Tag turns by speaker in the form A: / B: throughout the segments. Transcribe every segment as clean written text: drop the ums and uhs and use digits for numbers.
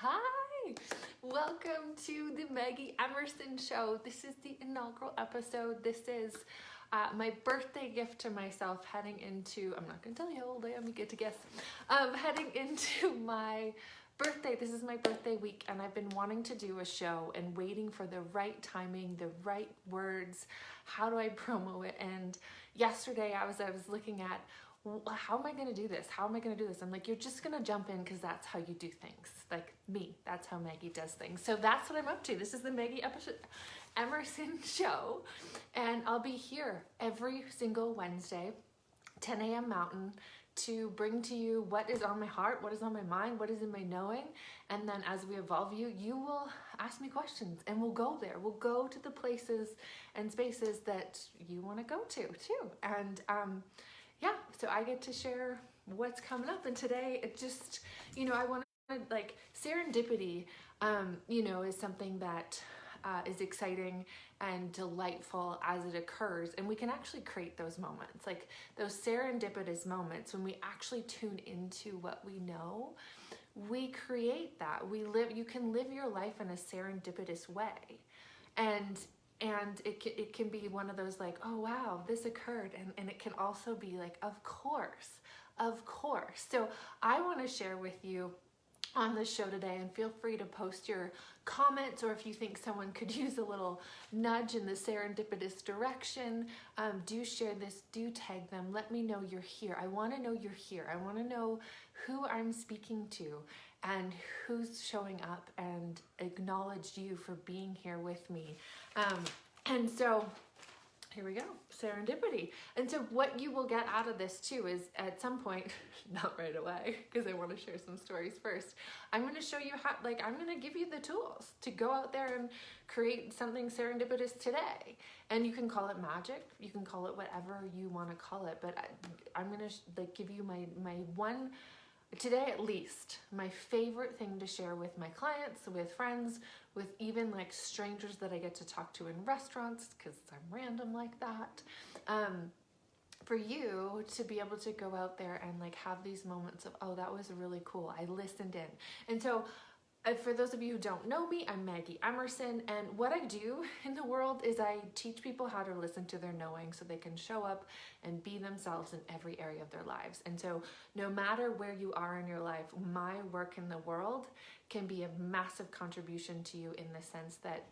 A: Hi! Welcome to the Maggie Emerson Show. This is the inaugural episode. This is my birthday gift to myself heading into, I'm not going to tell you how old I am, you get to guess, heading into my birthday. This is my birthday week and I've been wanting to do a show and waiting for the right timing, the right words. How do I promo it? And yesterday I was looking at, how am I going to do this? How am I going to do this? I'm like, you're just going to jump in because that's how you do things. Like me, that's how Maggie does things. So that's what I'm up to. This is the Maggie Emerson Show. And I'll be here every single Wednesday, 10 a.m. Mountain, to bring to you what is on my heart, what is on my mind, what is in my knowing. And then as we evolve you will ask me questions and we'll go there. We'll go to the places and spaces that you want to go to too. And yeah, so I get to share what's coming up. And today it just, I want to, like, serendipity, is something that is exciting and delightful as it occurs. And we can actually create those moments, like those serendipitous moments when we actually tune into what we know. We create that. You can live your life in a serendipitous way. And it can be one of those like, oh wow, this occurred. And it can also be like, of course. So I want to share with you on the show today, and feel free to post your comments, or if you think someone could use a little nudge in the serendipitous direction, do share this, do tag them, let me know you're here. I want to know you're here. I want to know who I'm speaking to and who's showing up, and acknowledge you for being here with me. And so here we go, serendipity. And so what you will get out of this too is at some point, not right away, because I want to share some stories first, I'm going to show you how, I'm going to give you the tools to go out there and create something serendipitous today. And you can call it magic, you can call it whatever you want to call it, but I'm going to give you my one, today at least, my favorite thing to share with my clients, with friends, with even like strangers that I get to talk to in restaurants, because I'm random like that. For you to be able to go out there and like have these moments of, oh, that was really cool, I listened in. And so for those of you who don't know me, I'm Maggie Emerson, and what I do in the world is I teach people how to listen to their knowing so they can show up and be themselves in every area of their lives. And so no matter where you are in your life, my work in the world can be a massive contribution to you, in the sense that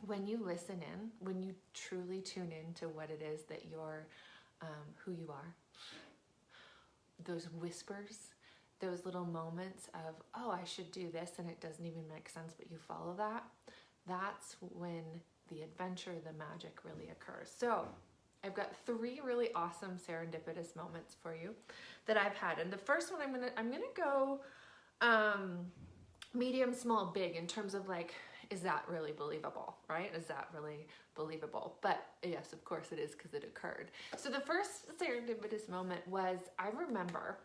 A: when you listen in, when you truly tune in to what it is that you're, who you are, those whispers, those little moments of, oh, I should do this, and it doesn't even make sense, but you follow that, that's when the adventure, the magic really occurs. So I've got 3 really awesome serendipitous moments for you that I've had. And the first one, I'm gonna go medium, small, big, in terms of like, is that really believable, right? Is that really believable? But yes, of course it is, because it occurred. So the first serendipitous moment was, I remember,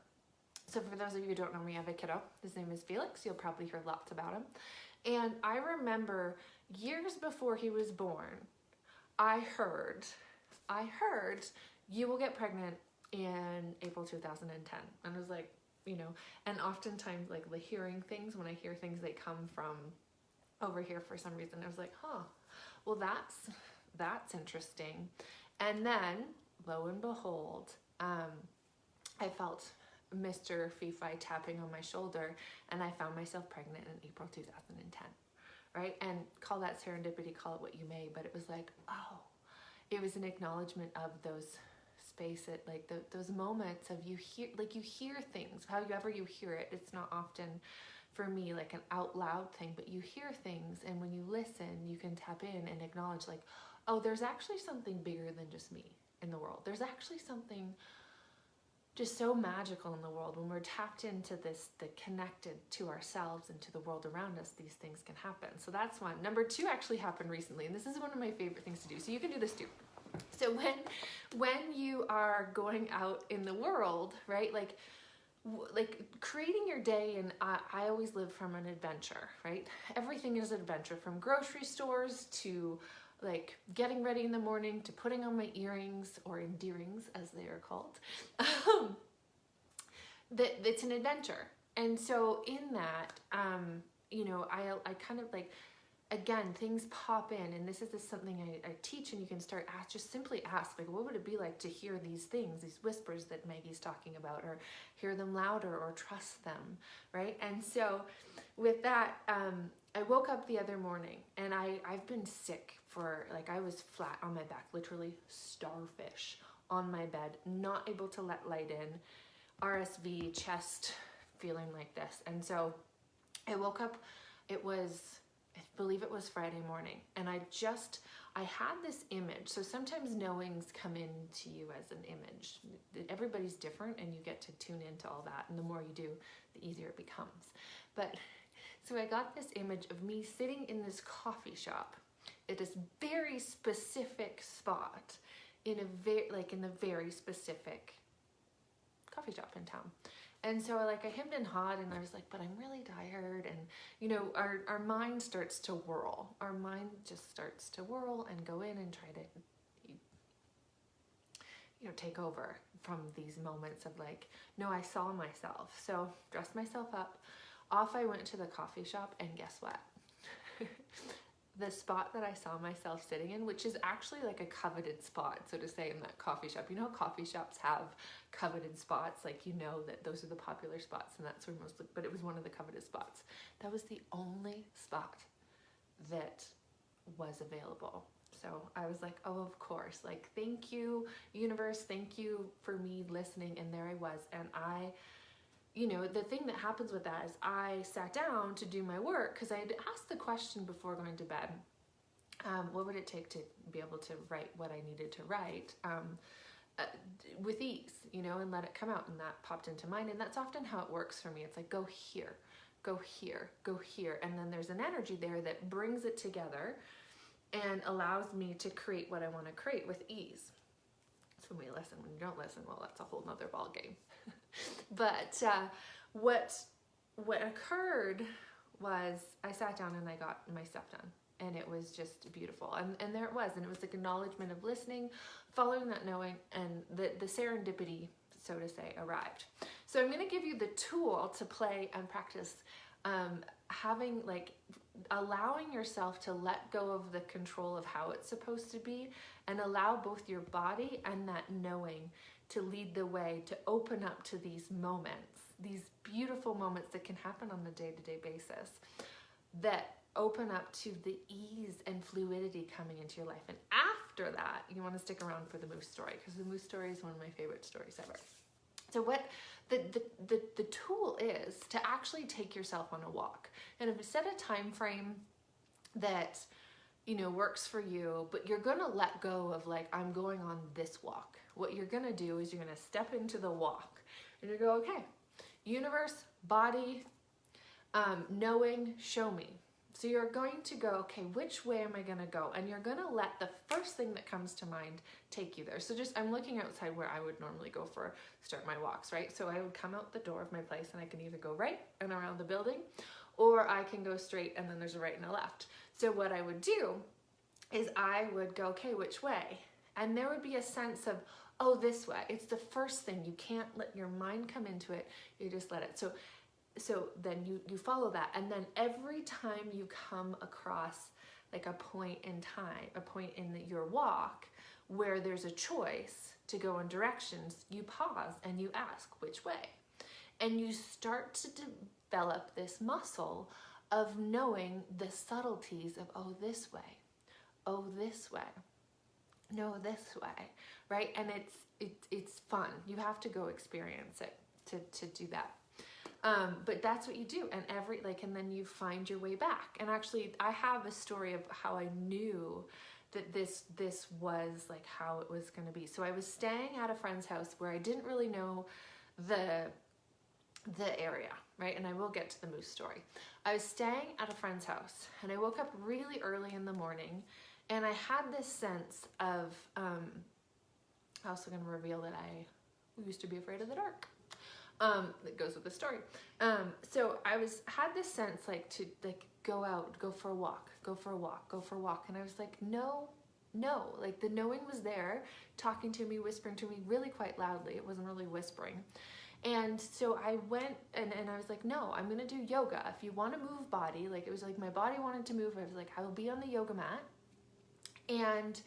A: so for those of you who don't know me, I have a kiddo. His name is Felix. You'll probably hear lots about him. And I remember years before he was born, I heard, you will get pregnant in April 2010. And I was like, and oftentimes like the hearing things, when I hear things, they come from over here for some reason. I was like, well, that's interesting. And then lo and behold, I felt Mr. Fifi tapping on my shoulder, and I found myself pregnant in April 2010, right? And call that serendipity, call it what you may, but it was like, oh, it was an acknowledgement of those spaces, like those moments of you hear things, however you hear it. It's not often for me like an out loud thing, but you hear things, and when you listen, you can tap in and acknowledge like, oh, there's actually something bigger than just me in the world. There's actually something just so magical in the world. When we're tapped into this, the connected to ourselves and to the world around us, these things can happen. So that's one. Number 2 actually happened recently, and this is one of my favorite things to do. So you can do this too. So when you are going out in the world, right, like creating your day, and I always live from an adventure, right? Everything is an adventure, from grocery stores to like getting ready in the morning to putting on my earrings, or endearings as they are called. It's an adventure. And so in that, you know, I kind of like, again, things pop in, and this is something I teach, and you can start just simply ask, like, what would it be like to hear these things, these whispers that Maggie's talking about, or hear them louder, or trust them, right? And so with that, I woke up the other morning, and I've been sick for, like, I was flat on my back, literally starfish on my bed, not able to let light in, RSV, chest feeling like this. And so I woke up, it was, I believe it was Friday morning, and I had this image. So sometimes knowings come into you as an image. Everybody's different, and you get to tune into all that, and the more you do, the easier it becomes. But so I got this image of me sitting in this coffee shop at this very specific spot in a very specific coffee shop in town. And so I hemmed and hawed, and I was like, but I'm really tired. And, you know, our mind starts to whirl. Our mind just starts to whirl and go in and try to, you know, take over from these moments of like, no, I saw myself. So dressed myself up. Off I went to the coffee shop, and guess what? The spot that I saw myself sitting in, which is actually like a coveted spot, so to say, in that coffee shop. You know how coffee shops have coveted spots? Like, you know that those are the popular spots, and that's where mostly, but it was one of the coveted spots. That was the only spot that was available. So I was like, oh, of course. Like, thank you, universe. Thank you for me listening. And there I was. And you know, the thing that happens with that is I sat down to do my work, because I had asked the question before going to bed, what would it take to be able to write what I needed to write with ease, you know, and let it come out. And that popped into mind. And that's often how it works for me. It's like, go here, go here, go here. And then there's an energy there that brings it together and allows me to create what I want to create with ease. So when you listen, when you don't listen, well, that's a whole nother ball game. But what occurred was I sat down and I got my stuff done, and it was just beautiful. And there it was, and it was like acknowledgement of listening, following that knowing, and the serendipity, so to say, arrived. So I'm going to give you the tool to play and practice having, like, allowing yourself to let go of the control of how it's supposed to be, and allow both your body and that knowing to lead the way, to open up to these moments, these beautiful moments that can happen on a day-to-day basis, that open up to the ease and fluidity coming into your life. And after that, you want to stick around for the moose story, because the moose story is one of my favorite stories ever. So what the tool is to actually take yourself on a walk, and if you set a time frame that, you know, works for you, but you're going to let go of, like, I'm going on this walk. What you're going to do is you're going to step into the walk, and you go, okay, universe, body, knowing, show me. So you're going to go, okay, which way am I going to go? And you're going to let the first thing that comes to mind take you there. So just, I'm looking outside where I would normally go for start my walks, right? So I would come out the door of my place, and I can either go right and around the building, or I can go straight and then there's a right and a left. So what I would do is I would go, okay, which way? And there would be a sense of, oh, this way. It's the first thing. You can't let your mind come into it. You just let it. So then you follow that. And then every time you come across like a point in time, a point in your walk where there's a choice to go in directions, you pause and you ask, which way? And you start to develop this muscle of knowing the subtleties of, oh, this way, oh, this way, no, this way, right? And it's fun. You have to go experience it to do that. But that's what you do, and and then you find your way back. And actually, I have a story of how I knew that this was like how it was going to be. So I was staying at a friend's house where I didn't really know the area, right? And I will get to the moose story. I was staying at a friend's house, and I woke up really early in the morning, and I had this sense of, I'm also going to reveal that I used to be afraid of the dark. That goes with the story. So I had this sense like to like go out, go for a walk, go for a walk, go for a walk. And I was like, no, like the knowing was there, talking to me, whispering to me really quite loudly. It wasn't really whispering. And so I went and I was like, no, I'm gonna do yoga. If you want to move body, like it was like my body wanted to move. I was like, I will be on the yoga mat and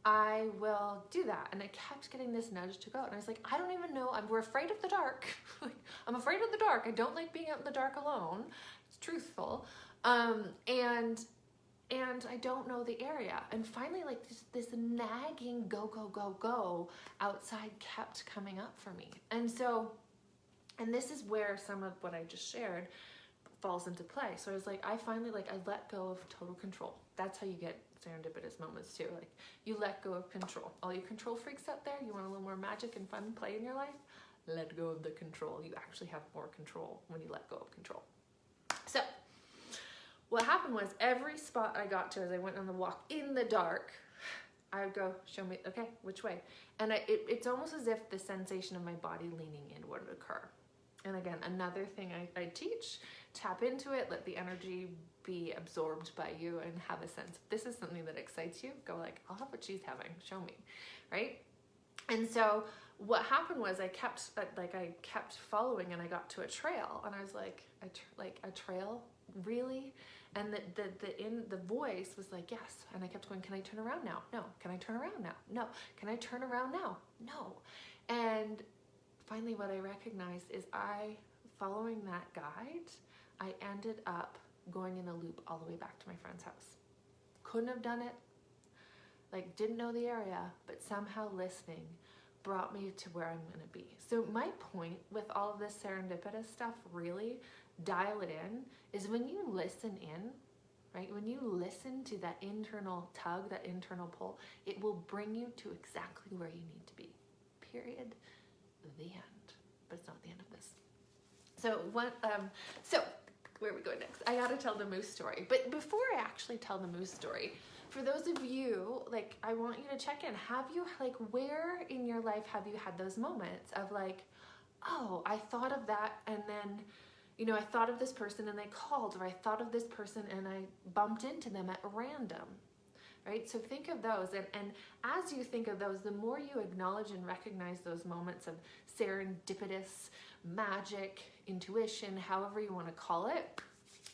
A: I will do that. And I kept getting this nudge to go. And I was like, I don't even know. We're afraid of the dark. Like, I'm afraid of the dark. I don't like being out in the dark alone. It's truthful. And I don't know the area. And finally, like this nagging go outside kept coming up for me. And so, and this is where some of what I just shared falls into play. So I was like, I let go of total control. That's how you get serendipitous moments too. Like you let go of control. All you control freaks out there, you want a little more magic and fun and play in your life? Let go of the control. You actually have more control when you let go of control. So what happened was every spot I got to as I went on the walk in the dark, I would go, show me, okay, which way? And it's almost as if the sensation of my body leaning in would occur. And again, another thing I teach, tap into it, let the energy be absorbed by you and have a sense. If this is something that excites you, go like, I'll have what she's having, show me, right? And so what happened was I kept following and I got to a trail and I was like, a trail, really? And the voice was like, yes. And I kept going, can I turn around now? No. Can I turn around now? No. Can I turn around now? No. And finally what I recognized is following that guide, I ended up going in a loop all the way back to my friend's house. Couldn't have done it, like didn't know the area, but somehow listening brought me to where I'm gonna be. So my point with all of this serendipitous stuff, really, dial it in, is when you listen in, right? When you listen to that internal tug, that internal pull, it will bring you to exactly where you need to be, period. The end. But it's not the end of this. So where are we going next? I gotta tell the moose story. But before I actually tell the moose story, for those of you, like, I want you to check in. Have you, like, where in your life have you had those moments of like, oh, I thought of that and then, you know, I thought of this person and they called, or I thought of this person and I bumped into them at random, right? So think of those. And as you think of those, the more you acknowledge and recognize those moments of serendipitous, magic, intuition, however you want to call it,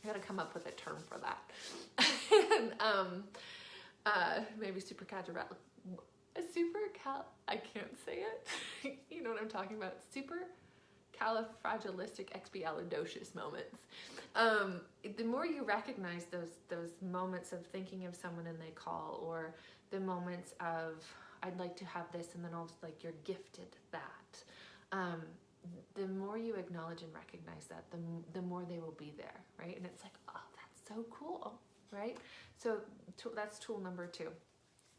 A: I gotta come up with a term for that. And maybe I can't say it. You know what I'm talking about? Supercalifragilisticexpialidocious moments. The more you recognize those moments of thinking of someone and they call, or the moments of I'd like to have this, and then also like you're gifted that. The more you acknowledge and recognize that, the more they will be there, right? And it's like, oh, that's so cool, right? So that's tool number 2.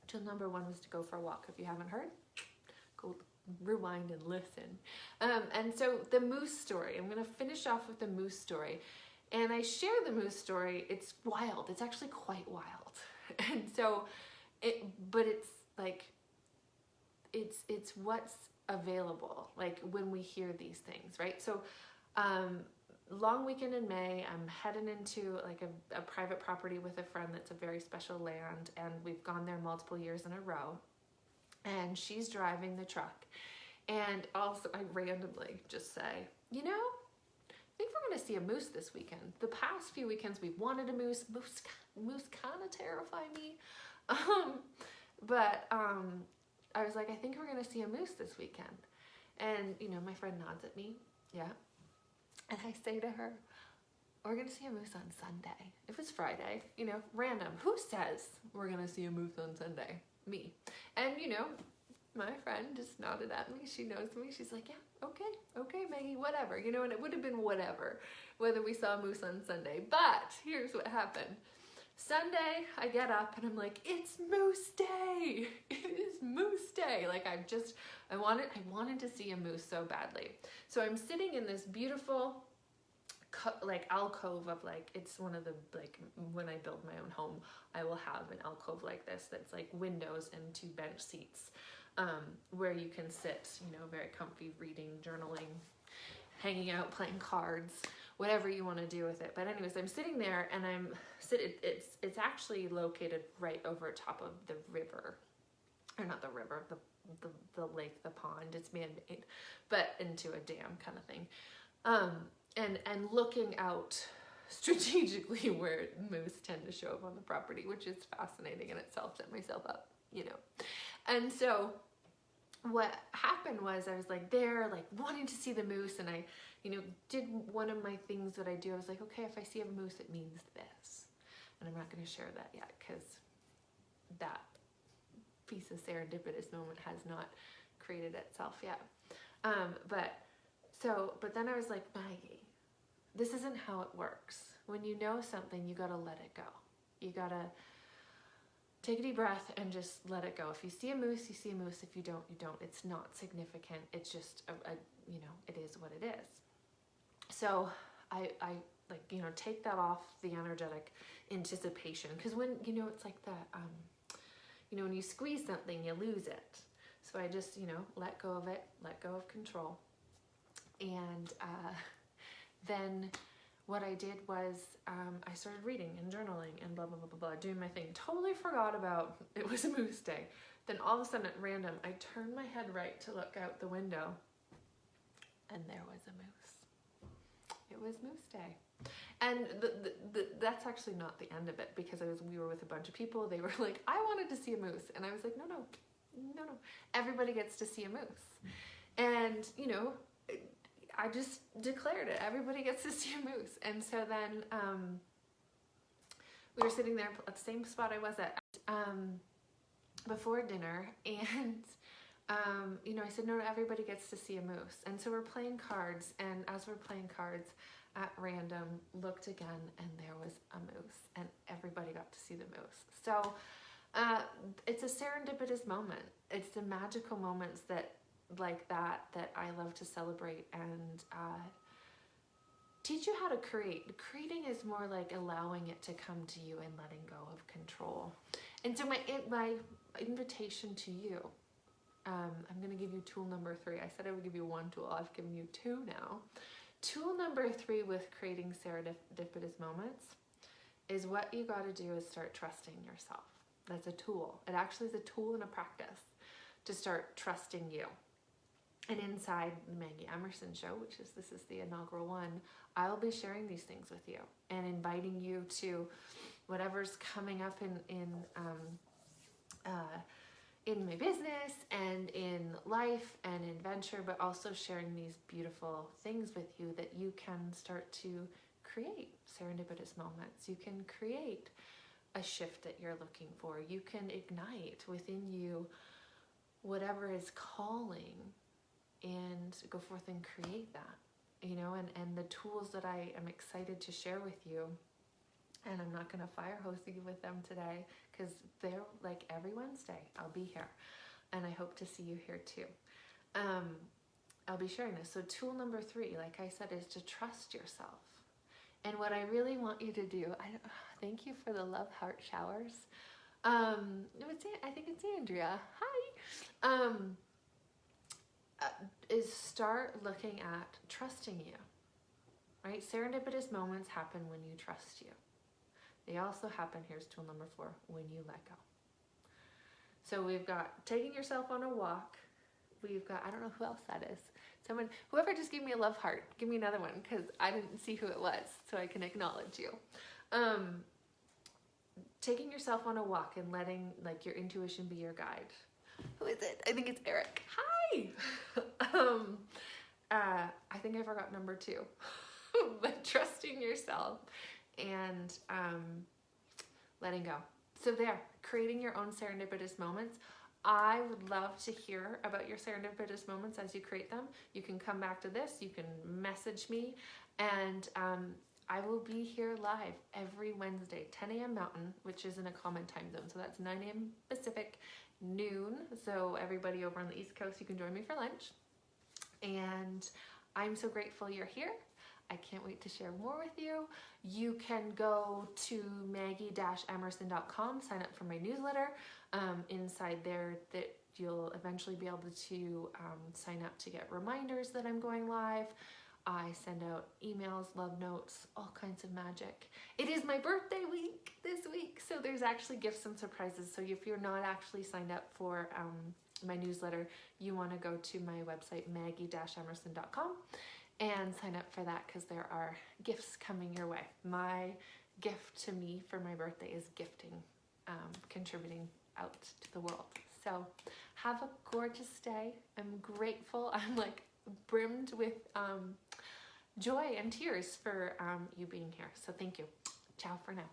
A: Tool number 1 was to go for a walk. If you haven't heard, go rewind and listen. And so the moose story, I'm going to finish off with the moose story. And I share the moose story. It's wild. It's actually quite wild. And so but it's like, it's what's available, like when we hear these things, right? So long weekend in May, I'm heading into like a private property with a friend that's a very special land, and we've gone there multiple years in a row, and she's driving the truck. And also I randomly just say, you know, I think we're gonna see a moose this weekend. The past few weekends we've wanted a moose kind of terrify me, but I was like, I think we're gonna see a moose this weekend. And you know, my friend nods at me, yeah. And I say to her, we're gonna see a moose on Sunday. It was Friday, you know, random. Who says we're gonna see a moose on Sunday? Me. And you know, my friend just nodded at me. She knows me. She's like, yeah, okay, Maggie, whatever. You know, and it would have been whatever, whether we saw a moose on Sunday. But here's what happened. Sunday, I get up and I'm like, it's moose day. It is moose day. Like I wanted to see a moose so badly. So I'm sitting in this beautiful like alcove of like, it's one of the, like when I build my own home, I will have an alcove like this that's like windows and 2 bench seats, where you can sit, you know, very comfy, reading, journaling, hanging out, playing cards, whatever you want to do with it. But anyways, I'm sitting there and it's actually located right over top of the river, or not the river, the lake, the pond. It's man-made, but into a dam kind of thing. And looking out strategically where moose tend to show up on the property, which is fascinating in itself. Set myself up, And so what happened was I was like there, like wanting to see the moose, and I, did one of my things that I do. I was like, okay, if I see a moose, it means this. And I'm not going to share that yet because that piece of serendipitous moment has not created itself yet. But then I was like, Maggie, this isn't how it works. When you know something, you got to let it go. You got to take a deep breath and just let it go. If you see a moose, you see a moose. If you don't, you don't. It's not significant. It's just, it is what it is. So I take that off the energetic anticipation. Because when, it's like that, when you squeeze something, you lose it. So I just, let go of it, let go of control. And then what I did was I started reading and journaling and blah, blah, blah, blah, blah, doing my thing. Totally forgot about it was a moose day. Then all of a sudden at random, I turned my head right to look out the window, and there was a moose. It was moose day. And that's actually not the end of it, because we were with a bunch of people. They were like, I wanted to see a moose. And I was like, no. Everybody gets to see a moose. And, I just declared it. Everybody gets to see a moose. And so then we were sitting there at the same spot I was at before dinner. And, I said, no, everybody gets to see a moose. And so we're playing cards. And as we're playing cards, at random, looked again, and there was a moose. And everybody got to see the moose. So it's a serendipitous moment. It's the magical moments that I love to celebrate and teach you how to create. Creating is more like allowing it to come to you and letting go of control. And so my invitation to you, I'm going to give you tool number 3. I said I would give you 1 tool. I've given you 2 now. Tool number 3 with creating serendipitous moments is what you got to do is start trusting yourself. That's a tool. It actually is a tool and a practice to start trusting you. And inside the Maggie Emerson show, this is the inaugural one, I'll be sharing these things with you and inviting you to whatever's coming up in my business and in life and in venture, but also sharing these beautiful things with you that you can start to create serendipitous moments. You can create a shift that you're looking for. You can ignite within you whatever is calling and go forth and create that, and the tools that I am excited to share with you. And I'm not going to fire hose you with them today because they're like every Wednesday. I'll be here, and I hope to see you here too. I'll be sharing this. So tool number 3, like I said, is to trust yourself. And what I really want you to do, thank you for the love heart showers. I think it's Andrea. Hi. Is start looking at trusting you, right? Serendipitous moments happen when you trust you. They also happen, here's tool number 4, when you let go. So we've got taking yourself on a walk. We've got, I don't know who else that is. Whoever just gave me a love heart, give me another one because I didn't see who it was, so I can acknowledge you. Taking yourself on a walk and letting your intuition be your guide. Who is it? I think it's Eric. Hi! I think I forgot number 2. But trusting yourself and letting go. So there, creating your own serendipitous moments. I would love to hear about your serendipitous moments as you create them. You can come back to this. You can message me. And I will be here live every Wednesday, 10 a.m. Mountain, which is in a common time zone. So that's 9 a.m. Pacific, noon. So everybody over on the East Coast, you can join me for lunch. And I'm so grateful you're here. I can't wait to share more with you. You can go to maggie-emerson.com, sign up for my newsletter. Inside there, that you'll eventually be able to sign up to get reminders that I'm going live. I send out emails, love notes, all kinds of magic. It is my birthday week this week, so there's actually gifts and surprises. So if you're not actually signed up for my newsletter, you want to go to my website, maggie-emerson.com, and sign up for that, because there are gifts coming your way. My gift to me for my birthday is gifting, contributing out to the world. So have a gorgeous day. I'm grateful. I'm like brimmed with joy and tears for you being here. So thank you. Ciao for now.